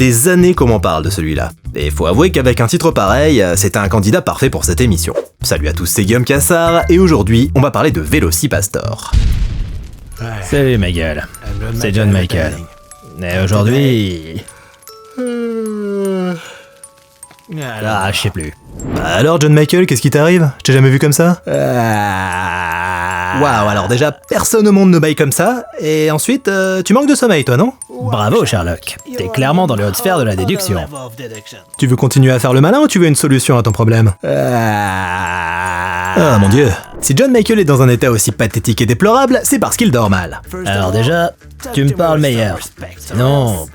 des années qu'on m'en parle de celui-là. Et faut avouer qu'avec un titre pareil, c'était un candidat parfait pour cette émission. Salut à tous, c'est Guillaume Cassard, et aujourd'hui, on va parler de Velocipastor. Salut ma gueule, c'est John Michael. Et aujourd'hui... Ah, je sais plus. Alors John Michael, qu'est-ce qui t'arrive? Je t'ai jamais vu comme ça? Waouh, alors déjà, personne au monde ne baille comme ça, et ensuite, tu manques de sommeil toi, non? Bravo Sherlock, t'es clairement dans les hautes sphères de la déduction. Tu veux continuer à faire le malin ou tu veux une solution à ton problème? Ah mon dieu. Si John Michael est dans un état aussi pathétique et déplorable, c'est parce qu'il dort mal. Alors déjà, tu me parles meilleur. Sinon...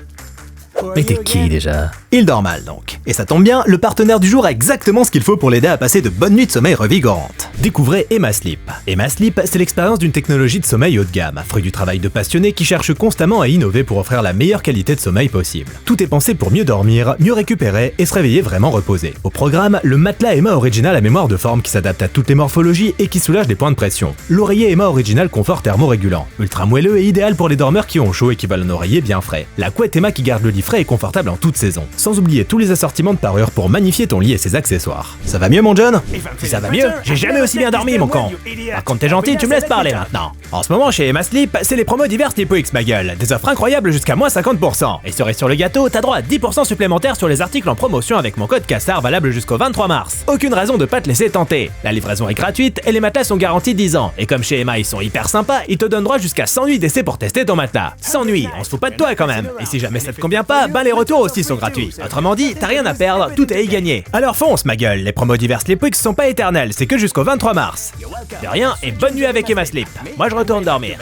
Mais t'es qui déjà? Il dort mal donc. Et ça tombe bien, le partenaire du jour a exactement ce qu'il faut pour l'aider à passer de bonnes nuits de sommeil revigorantes. Découvrez Emma Sleep. Emma Sleep, c'est l'expérience d'une technologie de sommeil haut de gamme, fruit du travail de passionnés qui cherchent constamment à innover pour offrir la meilleure qualité de sommeil possible. Tout est pensé pour mieux dormir, mieux récupérer et se réveiller vraiment reposé. Au programme, le matelas Emma Original à mémoire de forme qui s'adapte à toutes les morphologies et qui soulage les points de pression. L'oreiller Emma Original confort thermorégulant, ultra moelleux et idéal pour les dormeurs qui ont chaud et qui veulent un oreiller bien frais. La couette Emma qui garde le lit frais et confortable en toute saison. Sans oublier tous les assortiments de parures pour magnifier ton lit et ses accessoires. Ça va mieux mon John? Si ça va mieux, j'ai jamais aussi bien dormi mon con. Par contre t'es gentil, tu me laisses parler maintenant. En ce moment chez Emma Sleep, c'est les promos divers typo X ma gueule. Des offres incroyables jusqu'à moins 50%. Et cerise sur le gâteau, t'as droit à 10% supplémentaires sur les articles en promotion avec mon code Cassard valable jusqu'au 23 mars. Aucune raison de pas te laisser tenter. La livraison est gratuite et les matelas sont garantis 10 ans. Et comme chez Emma ils sont hyper sympas, ils te donnent droit jusqu'à 100 nuits d'essai pour tester ton matelas. 100 nuits, on se fout pas de toi quand même. Et si jamais ça te convient pas, ben les retours aussi sont gratuits. Autrement dit, t'as rien à perdre, tout est y gagner. Alors fonce ma gueule, les promos divers Sleep Week sont pas éternels, c'est que jusqu'au 23 mars. De rien et bonne nuit avec Emma Sleep. Moi je retourne dormir.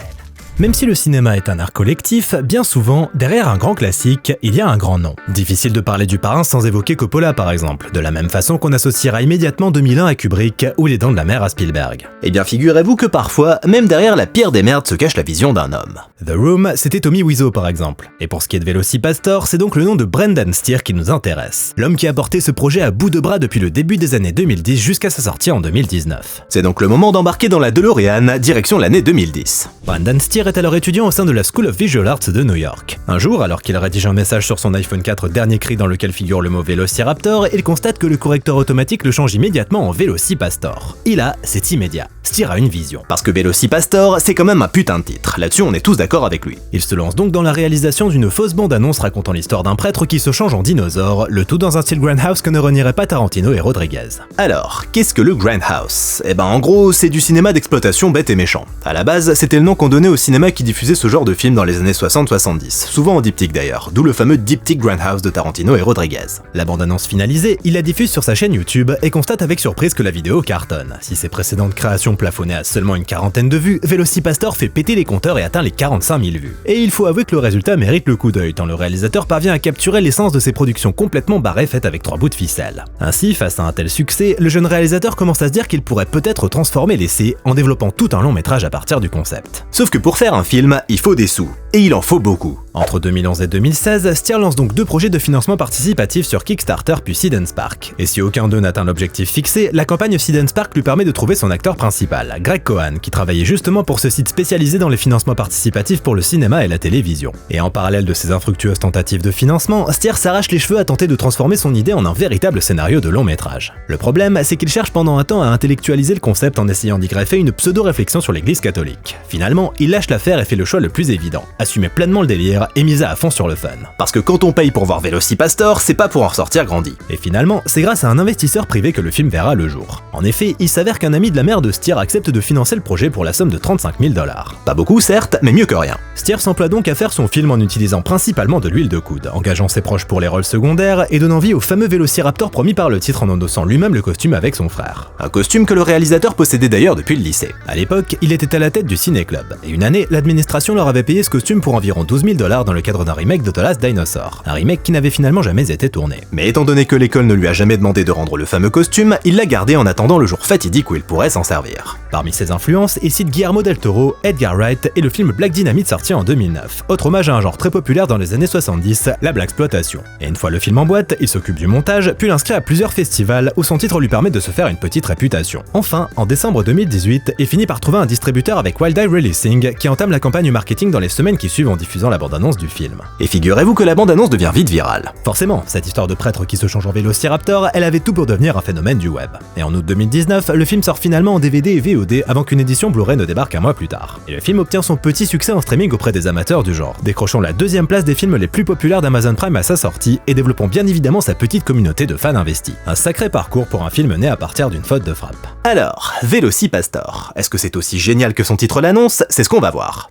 Même si le cinéma est un art collectif, bien souvent, derrière un grand classique, il y a un grand nom. Difficile de parler du Parrain sans évoquer Coppola par exemple, de la même façon qu'on associera immédiatement 2001 à Kubrick ou Les Dents de la Mer à Spielberg. Eh bien figurez-vous que parfois, même derrière la pire des merdes se cache la vision d'un homme. The Room, c'était Tommy Wiseau par exemple. Et pour ce qui est de Velocipastor, c'est donc le nom de Brendan Steer qui nous intéresse. L'homme qui a porté ce projet à bout de bras depuis le début des années 2010 jusqu'à sa sortie en 2019. C'est donc le moment d'embarquer dans la DeLorean, direction l'année 2010. Brendan Steer est alors étudiant au sein de la School of Visual Arts de New York. Un jour, alors qu'il rédige un message sur son iPhone 4 dernier cri dans lequel figure le mot Velociraptor, il constate que le correcteur automatique le change immédiatement en Velocipastor. Et là, c'est immédiat. Steer a une vision. Parce que Velocipastor, c'est quand même un putain de titre. Là-dessus, on est tous d'accord avec lui. Il se lance donc dans la réalisation d'une fausse bande-annonce racontant l'histoire d'un prêtre qui se change en dinosaure, le tout dans un style Grindhouse que ne renierait pas Tarantino et Rodriguez. Alors, qu'est-ce que le Grindhouse? Eh ben, en gros, c'est du cinéma d'exploitation bête et méchant. À la base, c'était le nom qu'on donnait au cinéma qui diffusait ce genre de film dans les années 60-70, souvent en diptyque d'ailleurs, d'où le fameux diptyque Grindhouse de Tarantino et Rodriguez. La bande-annonce finalisée, il la diffuse sur sa chaîne YouTube et constate avec surprise que la vidéo cartonne. Si ses précédentes créations plafonnaient à seulement une quarantaine de vues, Velocipastor fait péter les compteurs et atteint les 45 000 vues. Et il faut avouer que le résultat mérite le coup d'œil, tant le réalisateur parvient à capturer l'essence de ses productions complètement barrées faites avec 3 bouts de ficelle. Ainsi, face à un tel succès, le jeune réalisateur commence à se dire qu'il pourrait peut-être transformer l'essai en développant tout un long métrage à partir du concept. Sauf que pour faire un film, il faut des sous. Et il en faut beaucoup. Entre 2011 et 2016, Steer lance donc 2 projets de financement participatif sur Kickstarter puis Seed & Spark. Et si aucun d'eux n'atteint l'objectif fixé, la campagne Seed & Spark lui permet de trouver son acteur principal, Greg Cohan, qui travaillait justement pour ce site spécialisé dans les financements participatifs pour le cinéma et la télévision. Et en parallèle de ces infructueuses tentatives de financement, Steer s'arrache les cheveux à tenter de transformer son idée en un véritable scénario de long métrage. Le problème, c'est qu'il cherche pendant un temps à intellectualiser le concept en essayant d'y greffer une pseudo-réflexion sur l'église catholique. Finalement, il lâche l'affaire et fait le choix le plus évident. Assumer pleinement le délire et miser à fond sur le fun. Parce que quand on paye pour voir Velocipastor, c'est pas pour en ressortir grandi. Et finalement, c'est grâce à un investisseur privé que le film verra le jour. En effet, il s'avère qu'un ami de la mère de Steer accepte de financer le projet pour la somme de 35 000 $. Pas beaucoup certes, mais mieux que rien. Steer s'emploie donc à faire son film en utilisant principalement de l'huile de coude, engageant ses proches pour les rôles secondaires et donnant vie au fameux Velociraptor promis par le titre en endossant lui-même le costume avec son frère. Un costume que le réalisateur possédait d'ailleurs depuis le lycée. À l'époque, il était à la tête du ciné-club, et une année, l'administration leur avait payé ce costume pour environ 12 000 $ dans le cadre d'un remake de The Last Dinosaur, un remake qui n'avait finalement jamais été tourné. Mais étant donné que l'école ne lui a jamais demandé de rendre le fameux costume, il l'a gardé en attendant le jour fatidique où il pourrait s'en servir. Parmi ses influences, il cite Guillermo del Toro, Edgar Wright et le film Black Dynamite sorti en 2009, autre hommage à un genre très populaire dans les années 70, la blaxploitation. Et une fois le film en boîte, il s'occupe du montage, puis l'inscrit à plusieurs festivals où son titre lui permet de se faire une petite réputation. Enfin, en décembre 2018, il finit par trouver un distributeur avec Wild Eye Releasing qui en entame la campagne marketing dans les semaines qui suivent en diffusant la bande-annonce du film. Et figurez-vous que la bande-annonce devient vite virale. Forcément, cette histoire de prêtre qui se change en vélociraptor, elle avait tout pour devenir un phénomène du web. Et en août 2019, le film sort finalement en DVD et VOD avant qu'une édition Blu-ray ne débarque un mois plus tard. Et le film obtient son petit succès en streaming auprès des amateurs du genre, décrochant la 2e place des films les plus populaires d'Amazon Prime à sa sortie et développant bien évidemment sa petite communauté de fans investis. Un sacré parcours pour un film né à partir d'une faute de frappe. Alors, Velocipastor, est-ce que c'est aussi génial que son titre l'annonce? C'est ce qu'on va voir.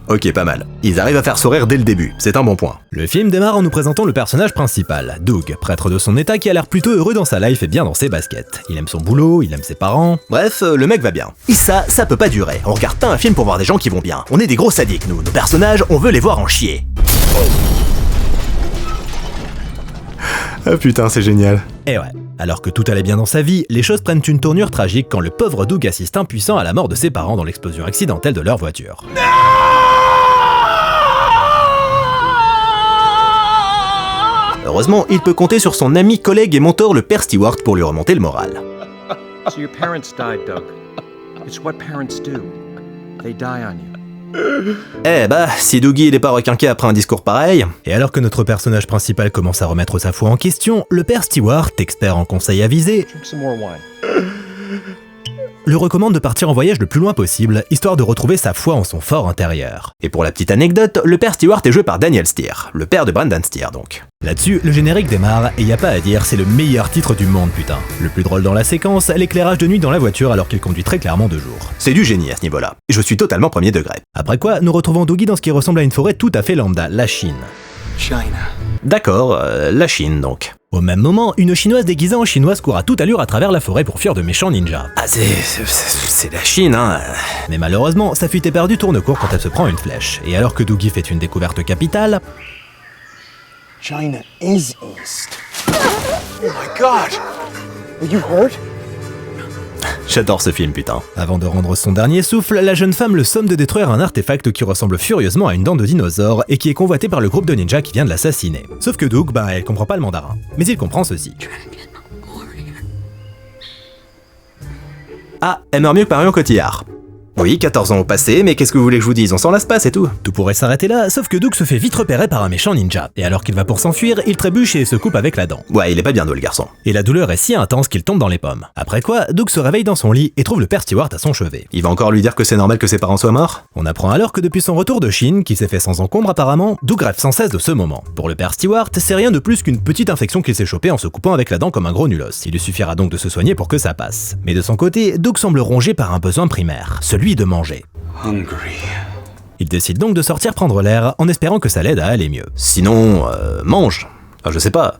Ok, pas mal. Ils arrivent à faire sourire dès le début, c'est un bon point. Le film démarre en nous présentant le personnage principal, Doug, prêtre de son état qui a l'air plutôt heureux dans sa life et bien dans ses baskets. Il aime son boulot, il aime ses parents, bref, le mec va bien. Et ça peut pas durer. On regarde pas un film pour voir des gens qui vont bien. On est des gros sadiques, nous. Nos personnages, on veut les voir en chier. Ah putain, c'est génial. Et ouais. Alors que tout allait bien dans sa vie, les choses prennent une tournure tragique quand le pauvre Doug assiste impuissant à la mort de ses parents dans l'explosion accidentelle de leur voiture. Heureusement, il peut compter sur son ami, collègue et mentor, le père Stewart, pour lui remonter le moral. So your parents died, Doug. It's what parents do. They die on you. Eh bah, si Dougie il est pas requinqué après un discours pareil... Et alors que notre personnage principal commence à remettre sa foi en question, le père Stewart, expert en conseils avisés, Drink some more wine. lui recommande de partir en voyage le plus loin possible, histoire de retrouver sa foi en son fort intérieur. Et pour la petite anecdote, le père Stewart est joué par Daniel Steer, le père de Brendan Steer donc. Là-dessus, le générique démarre, et y a pas à dire, c'est le meilleur titre du monde putain. Le plus drôle dans la séquence, l'éclairage de nuit dans la voiture alors qu'il conduit très clairement de jour. C'est du génie à ce niveau-là, et je suis totalement premier degré. Après quoi, nous retrouvons Dougie dans ce qui ressemble à une forêt tout à fait lambda, la Chine. China. D'accord, la Chine donc. Au même moment, une chinoise déguisée en chinoise court à toute allure à travers la forêt pour fuir de méchants ninjas. Ah c'est la Chine hein. Mais malheureusement, sa fuite est perdue tourne court quand elle se prend une flèche. Et alors que Dougie fait une découverte capitale... China is east. Oh my god! Are you hurt? J'adore ce film putain. Avant de rendre son dernier souffle, la jeune femme le somme de détruire un artefact qui ressemble furieusement à une dent de dinosaure et qui est convoité par le groupe de ninjas qui vient de l'assassiner. Sauf que Doug, elle comprend pas le mandarin. Mais il comprend ceci. Ah, elle meurt mieux que Marion Cotillard. Oui, 14 ans au passé, mais qu'est-ce que vous voulez que je vous dise, on s'en lasse pas, c'est tout. Tout pourrait s'arrêter là, sauf que Doug se fait vite repérer par un méchant ninja. Et alors qu'il va pour s'enfuir, il trébuche et se coupe avec la dent. Ouais, il est pas bien doué le garçon. Et la douleur est si intense qu'il tombe dans les pommes. Après quoi, Doug se réveille dans son lit et trouve le père Stewart à son chevet. Il va encore lui dire que c'est normal que ses parents soient morts. On apprend alors que depuis son retour de Chine, qui s'est fait sans encombre apparemment, Doug rêve sans cesse de ce moment. Pour le père Stewart, c'est rien de plus qu'une petite infection qu'il s'est chopée en se coupant avec la dent comme un gros nulos. Il lui suffira donc de se soigner pour que ça passe. Mais de son côté, Doug semble rongé par un besoin primaire, celui de manger. Hungry. Il décide donc de sortir prendre l'air en espérant que ça l'aide à aller mieux. Sinon, mange. Je sais pas.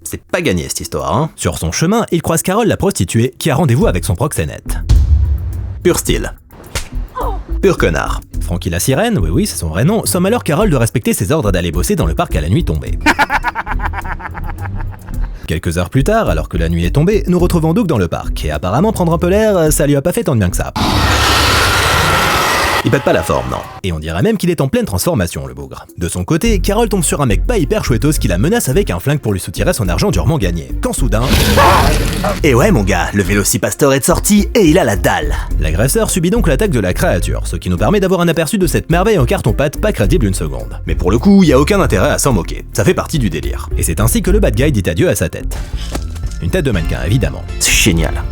C'est pas gagné cette histoire, hein. Sur son chemin, il croise Carole la prostituée qui a rendez-vous avec son proxénète. Pur style. Pur connard. Frankie la sirène, oui c'est son vrai nom, somme alors Carole de respecter ses ordres d'aller bosser dans le parc à la nuit tombée. Quelques heures plus tard, alors que la nuit est tombée, nous retrouvons Doug dans le parc, et apparemment prendre un peu l'air, ça lui a pas fait tant de bien que ça. Il pète pas la forme, non. Et on dirait même qu'il est en pleine transformation, le bougre. De son côté, Carole tombe sur un mec pas hyper chouettos qui la menace avec un flingue pour lui soutirer son argent durement gagné. Quand soudain... Et ouais mon gars, le Velocipastor est sorti et il a la dalle. L'agresseur subit donc l'attaque de la créature, ce qui nous permet d'avoir un aperçu de cette merveille en carton-pâte pas crédible une seconde. Mais pour le coup, y a aucun intérêt à s'en moquer. Ça fait partie du délire. Et c'est ainsi que le bad guy dit adieu à sa tête. Une tête de mannequin, évidemment. C'est génial.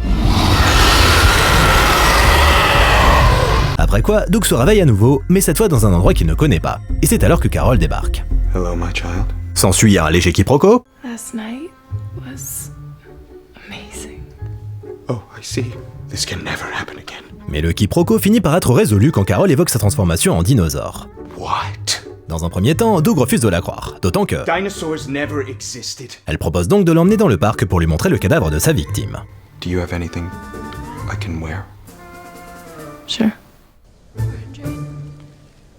Après quoi, Doug se réveille à nouveau, mais cette fois dans un endroit qu'il ne connaît pas. Et c'est alors que Carole débarque. Hello, my child. S'ensuit un léger quiproquo. Last night was amazing. Oh, I see. This can never happen again. Mais le quiproquo finit par être résolu quand Carole évoque sa transformation en dinosaure. What? Dans un premier temps, Doug refuse de la croire, d'autant que... Dinosaurs never existed. Elle propose donc de l'emmener dans le parc pour lui montrer le cadavre de sa victime. Do you have anything I can wear? Sure.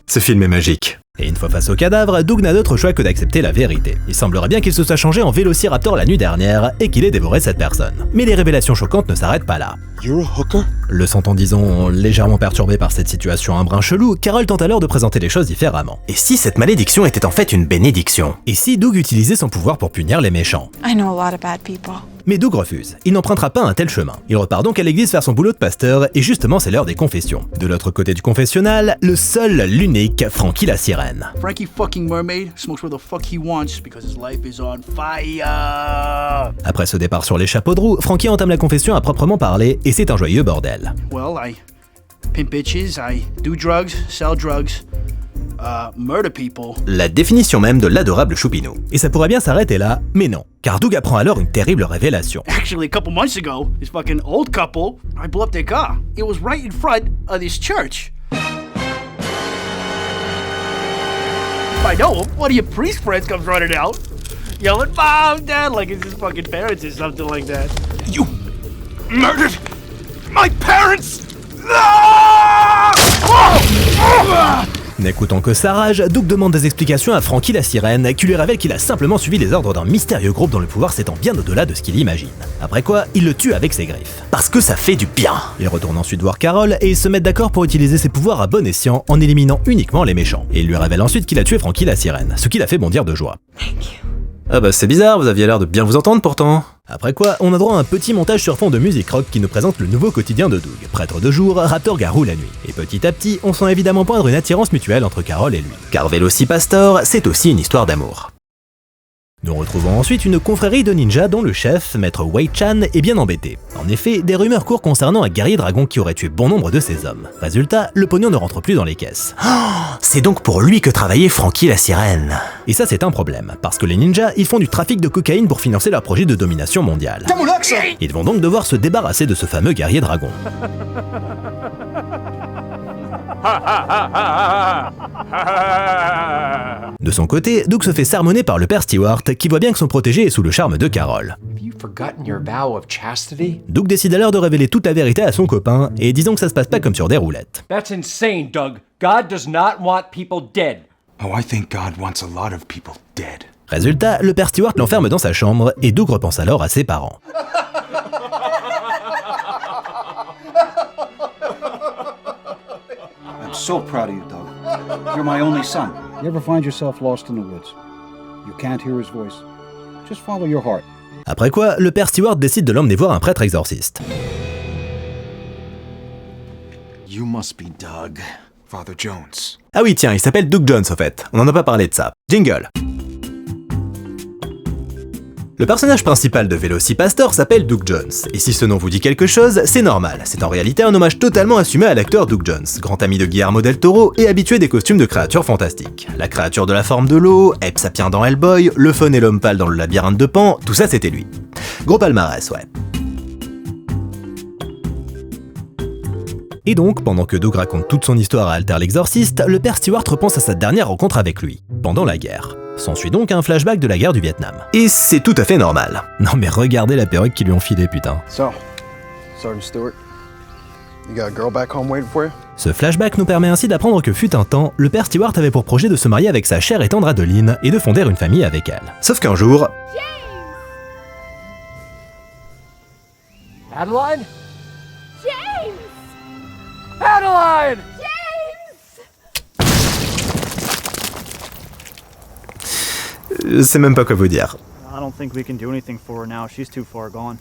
Ce film est magique. Et une fois face au cadavre, Doug n'a d'autre choix que d'accepter la vérité. Il semblerait bien qu'il se soit changé en vélociraptor la nuit dernière et qu'il ait dévoré cette personne. Mais les révélations choquantes ne s'arrêtent pas là. You're a hooker? Le sentant disons légèrement perturbé par cette situation un brin chelou, Carole tente alors de présenter les choses différemment. Et si cette malédiction était en fait une bénédiction? Et si Doug utilisait son pouvoir pour punir les méchants? I know a lot of bad people. Mais Doug refuse, il n'empruntera pas un tel chemin. Il repart donc à l'église faire son boulot de pasteur, et justement c'est l'heure des confessions. De l'autre côté du confessionnal, le seul, l'unique Frankie la sirène. Frankie fucking Mermaid smokes where the fuck he wants because his life is on fire. Après ce départ sur les chapeaux de roue, Frankie entame la confession à proprement parler, et c'est un joyeux bordel. Well, I pimp bitches, I do drugs, sell drugs, murder people. La définition même de l'adorable choupinou. Et ça pourrait bien s'arrêter là, mais non. Car Doug apprend alors une terrible révélation. Actually, a couple months ago, this fucking old couple, I blew up their car. It was right in front of this church. I know, one of your priest friends comes running out, yelling, "Mom, Dad," like it's his fucking parents or something like that. You murdered my parents! N'écoutant que sa rage, Doug demande des explications à Frankie la sirène, qui lui révèle qu'il a simplement suivi les ordres d'un mystérieux groupe dont le pouvoir s'étend bien au-delà de ce qu'il imagine. Après quoi, il le tue avec ses griffes. Parce que ça fait du bien. Il retourne ensuite voir Carol et ils se mettent d'accord pour utiliser ses pouvoirs à bon escient en éliminant uniquement les méchants. Et il lui révèle ensuite qu'il a tué Frankie la sirène, ce qui l'a fait bondir de joie. Ah bah c'est bizarre, vous aviez l'air de bien vous entendre pourtant. Après quoi, on a droit à un petit montage sur fond de musique rock qui nous présente le nouveau quotidien de Doug. Prêtre de jour, rappeur garou la nuit. Et petit à petit, on sent évidemment poindre une attirance mutuelle entre Carol et lui. Car Velocipastor, c'est aussi une histoire d'amour. Nous retrouvons ensuite une confrérie de ninjas dont le chef, maître Wei Chan, est bien embêté. En effet, des rumeurs courent concernant un guerrier dragon qui aurait tué bon nombre de ses hommes. Résultat, le pognon ne rentre plus dans les caisses. Oh, c'est donc pour lui que travaillait Frankie la sirène. Et ça c'est un problème, parce que les ninjas, ils font du trafic de cocaïne pour financer leur projet de domination mondiale. Ils vont donc devoir se débarrasser de ce fameux guerrier dragon. De son côté, Doug se fait sermonner par le père Stewart qui voit bien que son protégé est sous le charme de Carol. Doug décide alors de révéler toute la vérité à son copain et disons que ça se passe pas comme sur des roulettes. That's insane, Doug. God does not want people dead. Oh, I think God wants a lot of people dead. Résultat, le père Stewart l'enferme dans sa chambre et Doug repense alors à ses parents. I'm so proud of you, Doug. You're my only son. You ever find yourself lost in the woods? You can't hear his voice. Just follow your heart. Après quoi, le père Stewart décide de l'emmener voir un prêtre exorciste. You must be Doug. Father Jones. Ah oui tiens, il s'appelle Doug Jones au fait, on n'en a pas parlé de ça. Jingle. Le personnage principal de Velocipastor s'appelle Doug Jones, et si ce nom vous dit quelque chose, c'est normal, c'est en réalité un hommage totalement assumé à l'acteur Doug Jones, grand ami de Guillermo del Toro et habitué des costumes de créatures fantastiques. La créature de la forme de l'eau, Abe Sapien dans Hellboy, le faune et l'homme pâle dans le labyrinthe de Pan, tout ça c'était lui. Gros palmarès, ouais. Et donc, pendant que Doug raconte toute son histoire à Alter l'exorciste, le père Stewart repense à sa dernière rencontre avec lui, pendant la guerre. S'ensuit donc un flashback de la guerre du Vietnam. Et c'est tout à fait normal. Non mais regardez la perruque qu'ils lui ont filée, putain. So, Sergeant Stewart, you got a girl back home waiting for you? Ce flashback nous permet ainsi d'apprendre que fut un temps, le père Stewart avait pour projet de se marier avec sa chère et tendre Adeline et de fonder une famille avec elle. Sauf qu'un jour... Adeline? James! Adeline! C'est même pas quoi vous dire. I don't think we can do anything for her now. She's too far gone.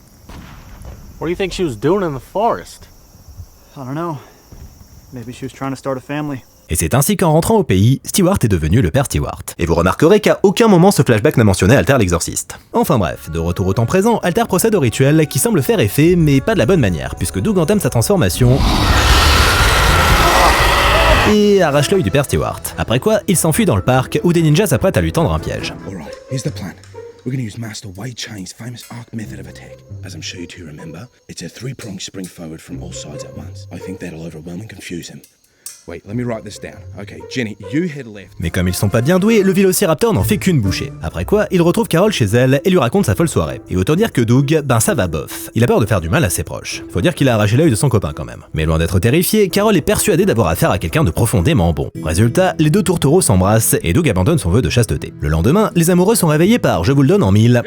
What do you think she was doing in the forest? I don't know. Maybe she was trying to start a family. Et c'est ainsi qu'en rentrant au pays, Stewart est devenu le père Stewart. Et vous remarquerez qu'à aucun moment ce flashback n'a mentionné Alter l'exorciste. Enfin bref, de retour au temps présent, Alter procède au rituel qui semble faire effet, mais pas de la bonne manière, puisque Doug entame sa transformation... et arrache l'œil du père Stewart. Après quoi, il s'enfuit dans le parc où des ninjas s'apprêtent à lui tendre un piège. Alright, here's the plan. We're gonna use Master Wei Chan's famous arc method of attack. As I'm sure you two remember, it's a three-pronged spring forward from all sides at once. I think that'll overwhelm and confuse him. Wait, let me write this down. Okay, Jenny, you head left. Mais comme ils sont pas bien doués, le Vélociraptor n'en fait qu'une bouchée. Après quoi, il retrouve Carol chez elle et lui raconte sa folle soirée. Et autant dire que Doug, ben ça va bof. Il a peur de faire du mal à ses proches. Faut dire qu'il a arraché l'œil de son copain quand même. Mais loin d'être terrifié, Carol est persuadée d'avoir affaire à quelqu'un de profondément bon. Résultat, les deux tourtereaux s'embrassent et Doug abandonne son vœu de chasteté. Le lendemain, les amoureux sont réveillés par Je vous le donne en 1000.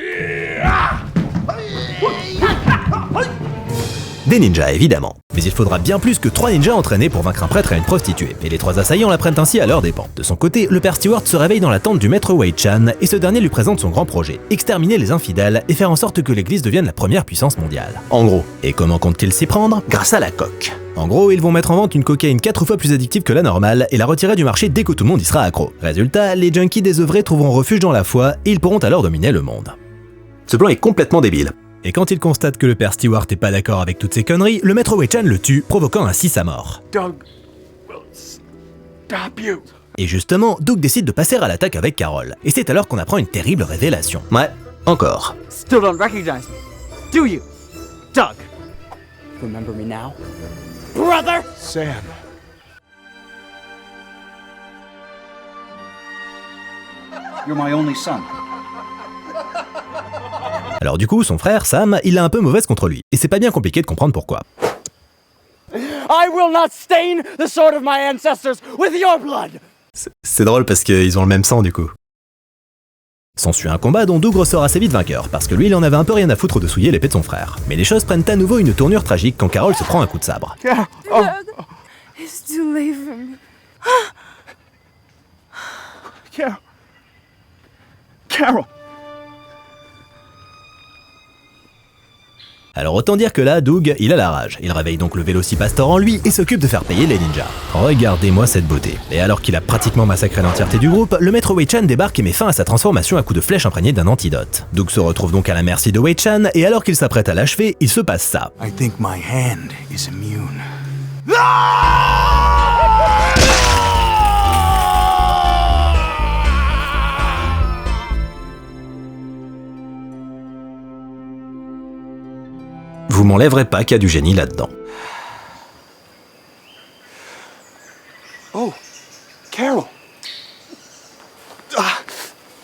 Des ninjas évidemment. Mais il faudra bien plus que 3 ninjas entraînés pour vaincre un prêtre et une prostituée, et les 3 assaillants l'apprennent ainsi à leurs dépens. De son côté, le père Stewart se réveille dans la tente du maître Wei-Chan, et ce dernier lui présente son grand projet, exterminer les infidèles et faire en sorte que l'église devienne la première puissance mondiale. En gros. Et comment compte-t-il s'y prendre? Grâce à la coke. En gros, ils vont mettre en vente une cocaïne 4 fois plus addictive que la normale et la retirer du marché dès que tout le monde y sera accro. Résultat, les junkies désœuvrés trouveront refuge dans la foi et ils pourront alors dominer le monde. Ce plan est complètement débile. Et quand il constate que le père Stewart n'est pas d'accord avec toutes ces conneries, le maître Wei-Chan le tue, provoquant ainsi sa mort. Doug will stop you. Et justement, Doug décide de passer à l'attaque avec Carol. Et c'est alors qu'on apprend une terrible révélation. Ouais, encore. Still don't recognize me, do you? Doug. Remember me now? Brother! Sam. You're my only son. Alors du coup, son frère, Sam, il a un peu mauvaise contre lui. Et c'est pas bien compliqué de comprendre pourquoi. I will not stain the sword of my ancestors with your blood! C'est drôle parce qu'ils ont le même sang du coup. S'ensuit un combat dont Doug ressort assez vite vainqueur, parce que lui il en avait un peu rien à foutre de souiller l'épée de son frère. Mais les choses prennent à nouveau une tournure tragique quand Carol se prend un coup de sabre. It's too late for me. Carol. Alors autant dire que là, Doug, il a la rage. Il réveille donc le Vélocipastor en lui et s'occupe de faire payer les ninjas. Regardez-moi cette beauté. Et alors qu'il a pratiquement massacré l'entièreté du groupe, le maître Wei-Chan débarque et met fin à sa transformation à coups de flèche imprégnée d'un antidote. Doug se retrouve donc à la merci de Wei-Chan et alors qu'il s'apprête à l'achever, il se passe ça. I think my hand is immune. Vous m'enlèverez pas qu'il y a du génie là-dedans. Oh, Carol.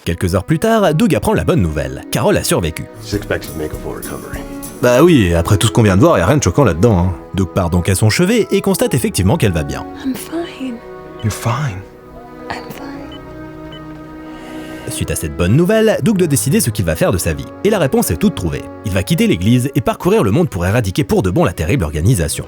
Quelques heures plus tard, Doug apprend la bonne nouvelle. Carol a survécu. She's expected to make a full recovery. Bah oui, après tout ce qu'on vient de voir, y a rien de choquant là-dedans. Hein. Doug part donc à son chevet et constate effectivement qu'elle va bien. I'm fine. You're fine. I'm fine. Suite à cette bonne nouvelle, Doug doit décider ce qu'il va faire de sa vie. Et la réponse est toute trouvée. Il va quitter l'église et parcourir le monde pour éradiquer pour de bon la terrible organisation.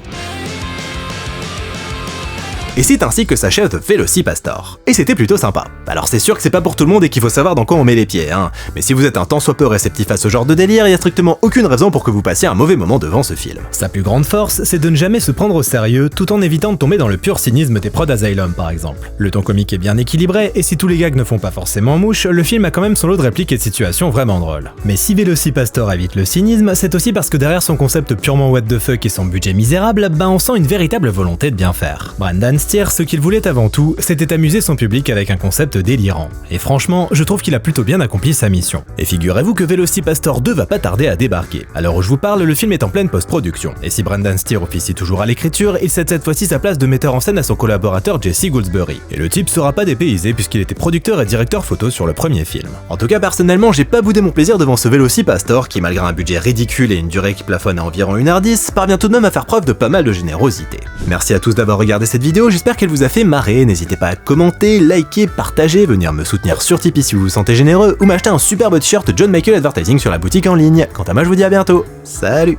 Et c'est ainsi que s'achève The Vélocipastor. Et c'était plutôt sympa. Alors c'est sûr que c'est pas pour tout le monde et qu'il faut savoir dans quoi on met les pieds, hein. Mais si vous êtes un tant soit peu réceptif à ce genre de délire, y a strictement aucune raison pour que vous passiez un mauvais moment devant ce film. Sa plus grande force, c'est de ne jamais se prendre au sérieux, tout en évitant de tomber dans le pur cynisme des prods Asylum par exemple. Le ton comique est bien équilibré, et si tous les gags ne font pas forcément mouche, le film a quand même son lot de répliques et de situations vraiment drôles. Mais si Vélocipastor évite le cynisme, c'est aussi parce que derrière son concept purement what the fuck et son budget misérable, on sent une véritable volonté de bien faire. Brendan Steer, ce qu'il voulait avant tout, c'était amuser son public avec un concept délirant. Et franchement, je trouve qu'il a plutôt bien accompli sa mission. Et figurez-vous que Vélocipastor 2 va pas tarder à débarquer. À l'heure où je vous parle, le film est en pleine post-production. Et si Brendan Steer officie toujours à l'écriture, il cède cette fois-ci sa place de metteur en scène à son collaborateur Jesse Goldsberry. Et le type sera pas dépaysé puisqu'il était producteur et directeur photo sur le premier film. En tout cas, personnellement, j'ai pas boudé mon plaisir devant ce Vélocipastor qui, malgré un budget ridicule et une durée qui plafonne à environ 1h10, parvient tout de même à faire preuve de pas mal de générosité. Merci à tous d'avoir regardé cette vidéo, j'espère qu'elle vous a fait marrer. N'hésitez pas à commenter, liker, partager, venir me soutenir sur Tipeee si vous vous sentez généreux ou m'acheter un superbe t-shirt John Michael Advertising sur la boutique en ligne. Quant à moi, je vous dis à bientôt. Salut!